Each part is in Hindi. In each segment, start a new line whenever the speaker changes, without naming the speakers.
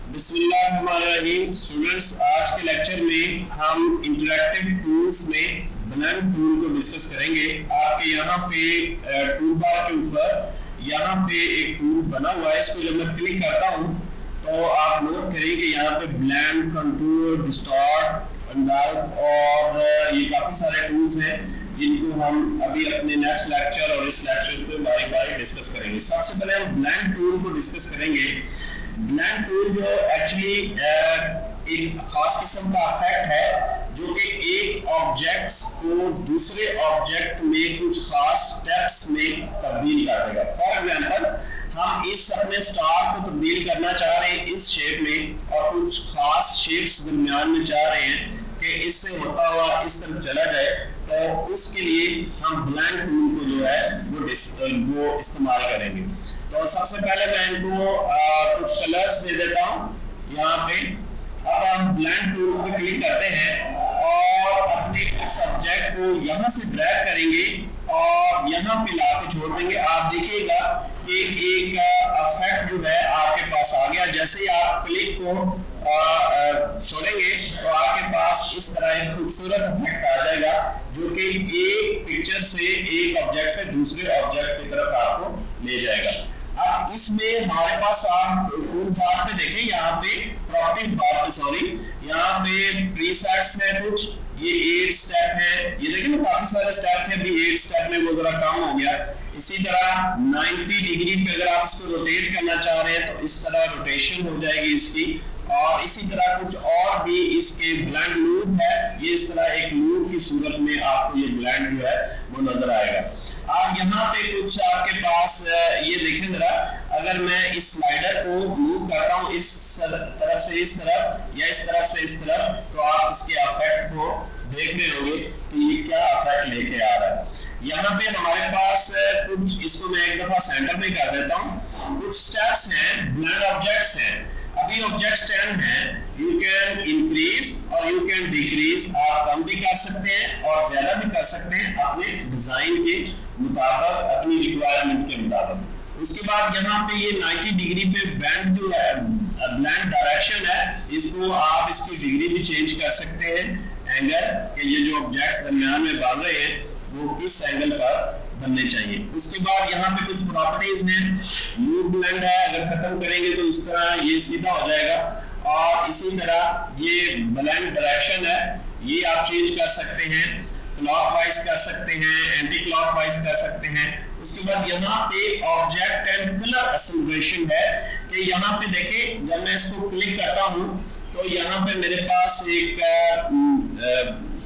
बिस्मिल्लाहिर्रहमानिर्रहीम। स्टूडेंट्स, आज के लेक्चर में हम इंटरैक्टिव टूल्स में ब्लेंड टूल को डिस्कस करेंगे। आपके यहाँ पे टूल बार के ऊपर यहाँ पे एक टूल बना हुआ है। इसको जब मैं क्लिक करता हूँ तो आप नोट करें कि यहाँ पे ब्लेंड, कंटूर, डिस्टॉर्ट, अनडार्क और ये काफी सारे टूल्स हैं जिनको हम अभी अपने नेक्स्ट लेक्चर और इस लेक्चर पे बारी बारी डिस्कस करेंगे। सबसे पहले हम ब्लेंड टूल को डिस्कस करेंगे। ब्लेंड टूल जो एक्चुअली एक खास किस्म का इफेक्ट है जो कि एक ऑब्जेक्ट को दूसरे ऑब्जेक्ट में कुछ खास स्टेप्स में तब्दील कर देगा। फॉर एग्जांपल, हम इस अपने स्टार को तब्दील करना चाह रहे हैं इस शेप में और कुछ खास शेप्स दरमियान में चाह रहे हैं कि इससे होता हुआ इस तरफ चला जाए, तो उसके लिए हम ब्लेंड टूल को जो है वो इस्तेमाल करेंगे। तो सबसे पहले मैं इनको कुछ कलर्स दे देता हूँ यहाँ पे। अब हम ब्लेंड टूल पे क्लिक करते हैं और अपने सब्जेक्ट को यहाँ से ड्रैग करेंगे और यहाँ पे ला के छोड़ देंगे। आप देखिएगा कि एक इफेक्ट जो है आपके पास आ गया। जैसे ही आप क्लिक को छोड़ेंगे तो आपके पास इस तरह एक खूबसूरत इफेक्ट आ जाएगा जो कि एक पिक्चर से, एक ऑब्जेक्ट से दूसरे ऑब्जेक्ट की तरफ आपको ले जाएगा। अब इसमें हमारे पास आप टूल बार पे देखें, यहाँ पे प्रॉपर्टीज बार पे, सॉरी, यहाँ पे प्रीसेट्स है कुछ, ये 8 स्टेप है। ये देखिए ना, काफी सारे स्टेप थे, अभी 8 स्टेप में वो जरा कम हो गया। इसी तरह 90 डिग्री पे अगर आप इसको रोटेट करना चाह रहे हैं तो इस तरह रोटेशन हो जाएगी इसकी। और इसी तरह कुछ और भी इसके ब्लेंड लूप है, ये इस तरह एक लूप की सूरत में आपको ये ब्लेंड जो है वो नजर आएगा। अब यहाँ पे कुछ आपके पास ये देखें जरा, अगर मैं इस स्लाइडर को मूव करता हूँ इस तरफ से इस तरफ या इस तरफ से इस तरफ, तो आप इसके इफेक्ट को देख रहे होंगे कि ये क्या इफेक्ट लेके आ रहा है। यहाँ पे हमारे पास कुछ, इसको मैं एक दफा सेंटर में कर देता हूँ, कुछ स्टेप्स हैं, ब्लेंड ऑब्जेक्ट्स हैं। अभी ऑब्जेक्ट्स 10 हैं। यू कैन इंक्रीज और यू कैन डिक्रीज, आप कम भी कर सकते हैं और ज्यादा भी कर सकते हैं अपने डिजाइन के मुताबिक, अपनी रिक्वायरमेंट के मुताबिक। उसके बाद यहाँ पे ये 90 डिग्री पे बैंड जो है, ब्लेंड डायरेक्शन है, इसको आप इसकी डिग्री भी चेंज कर सकते हैं, एंगल के ये जो ऑब्जेक्ट्स दरमियान में बन रहे हैं वो किस एंगल पर बनने चाहिए। उसके बाद यहाँ पे कुछ प्रॉपर्टीज हैं। लूप ब्लेंड है, अगर खत्म करेंगे तो इस तरह ये सीधा हो जाएगा। और इसी तरह ये ब्लेंड डायरेक्शन है, ये आप चेंज कर सकते हैं, क्लॉकवाइज कर सकते हैं, एंटी क्लॉकवाइज कर सकते हैं। उसके बाद यहाँ पे ऑब्जेक्ट एंड कलर एसेंब्रेशन है कि यहाँ पे देखें, जब मैं इसको क्लिक करता हूँ तो यहाँ पे मेरे पास एक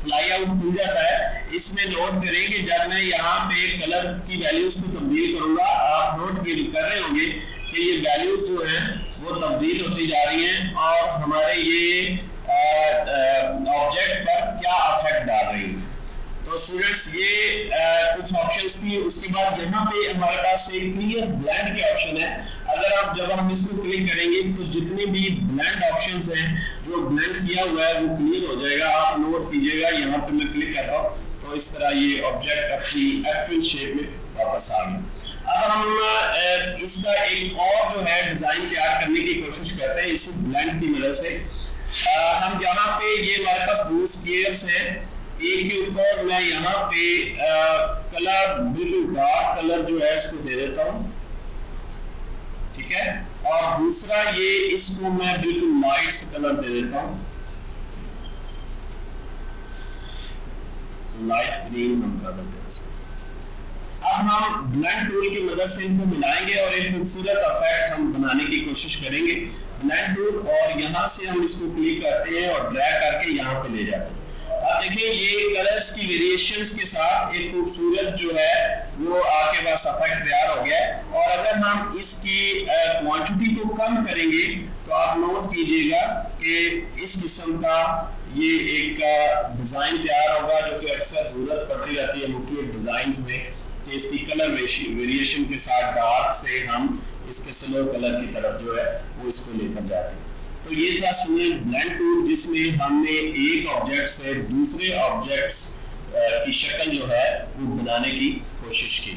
फ्लाई आउट खुल जाता है। इसमें नोट करेंगे जब मैं यहाँ पे कलर की वैल्यूज को तब्दील करूंगा, आप नोट कर रहे होंगे कि ये वैल्यूज जो हैं वो तब्दील होती जा रही हैं और हमारे ये ऑब्जेक्ट पर क्या इफेक्ट डाल रही है। तो स्टूडेंट्स, ये कुछ ऑप्शंस थी। उसके बाद यहाँ पे हमारे पास एक क्लियर ब्लेंड के ऑप्शन है। अगर आप, जब हम इसको क्लिक करेंगे तो जितने भी ब्लेंड ऑप्शंस हैं जो ब्लेंड किया हुआ है वो क्लियर हो जाएगा। आप नोट कीजिएगा, यहाँ पे मैं क्लिक करता हूँ तो इस तरह ये ऑब्जेक्ट अपनी एक्चुअल शेप में वापस आ गया। अब हम इसका एक और जो है डिजाइन तैयार करने की कोशिश करते हैं इस ब्लेंड की मदद से। हम यहाँ पे, ये हमारे पास दो स्केयर्स है, एक के ऊपर मैं यहाँ पे कलर, बिल्कुल डार्क कलर जो है इसको दे देता हूँ, ठीक है। और दूसरा ये, इसको मैं बिल्कुल लाइट से कलर दे देता हूँ, लाइट ग्रीन हम कर देते हैं इसको। अब हम ब्लेंड टूल की मदद से इनको मिलाएंगे और एक खूबसूरत इफेक्ट हम बनाने की कोशिश करेंगे। ब्लेंड टूल, और यहाँ से हम इसको क्लिक करते हैं और ड्रैग करके यहाँ पे ले जाते हैं। अब देखिए, ये कलर्स की वेरिएशंस के साथ एक खूबसूरत जो है वो आपके पास इफेक्ट तैयार हो गया। और अगर हम इसकी क्वांटिटी को कम करेंगे तो आप नोट कीजिएगा कि इस किस्म का ये एक डिजाइन तैयार होगा जो कि अक्सर जरूरत पड़ती रहती है मुख्तलिफ डिजाइन्स में कि इसकी कलर वेरिएशन के साथ डार्क से हम इसके सिल्वर कलर की तरफ जो है वो इसको लेकर जाते हैं। तो ये था स्टूडेंट ब्लेंड टूल, जिसमें हमने एक ऑब्जेक्ट से दूसरे ऑब्जेक्ट्स की शक्ल जो है वो बनाने की कोशिश की।